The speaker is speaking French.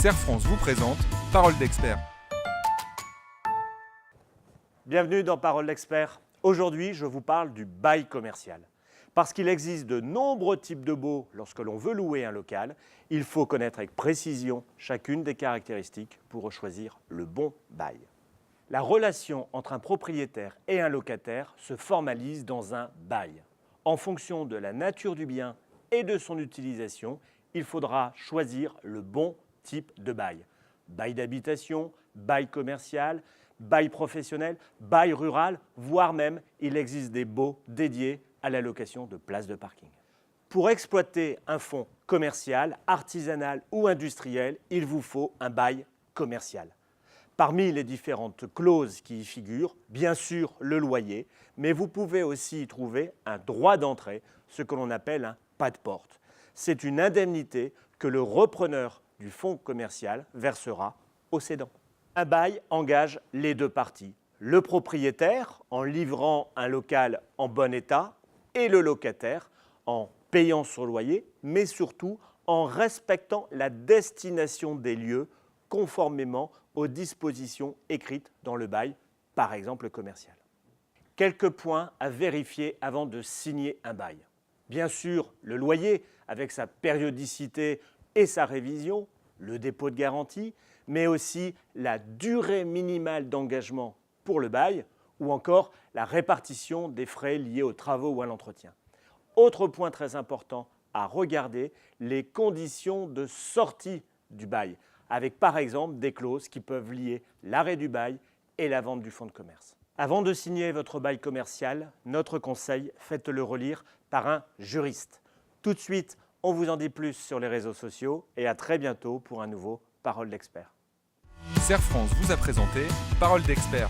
Serre France vous présente Parole d'expert. Bienvenue dans Parole d'expert. Aujourd'hui, je vous parle du bail commercial. Parce qu'il existe de nombreux types de baux lorsque l'on veut louer un local, il faut connaître avec précision chacune des caractéristiques pour choisir le bon bail. La relation entre un propriétaire et un locataire se formalise dans un bail. En fonction de la nature du bien et de son utilisation, il faudra choisir le bon type de bail. Bail d'habitation, bail commercial, bail professionnel, bail rural, voire même il existe des baux dédiés à la location de places de parking. Pour exploiter un fonds commercial, artisanal ou industriel, il vous faut un bail commercial. Parmi les différentes clauses qui y figurent, bien sûr le loyer, mais vous pouvez aussi y trouver un droit d'entrée, ce que l'on appelle un pas de porte. C'est une indemnité que le repreneur du fonds commercial versera au cédant. Un bail engage les deux parties, le propriétaire en livrant un local en bon état et le locataire en payant son loyer, mais surtout en respectant la destination des lieux conformément aux dispositions écrites dans le bail, par exemple commercial. Quelques points à vérifier avant de signer un bail. Bien sûr, le loyer avec sa périodicité et sa révision, le dépôt de garantie, mais aussi la durée minimale d'engagement pour le bail ou encore la répartition des frais liés aux travaux ou à l'entretien. Autre point très important à regarder, les conditions de sortie du bail, avec par exemple des clauses qui peuvent lier l'arrêt du bail et la vente du fonds de commerce. Avant de signer votre bail commercial, notre conseil, faites-le relire par un juriste. Tout de suite, on vous en dit plus sur les réseaux sociaux et à très bientôt pour un nouveau Parole d'expert. Serre France vous a présenté Parole d'expert.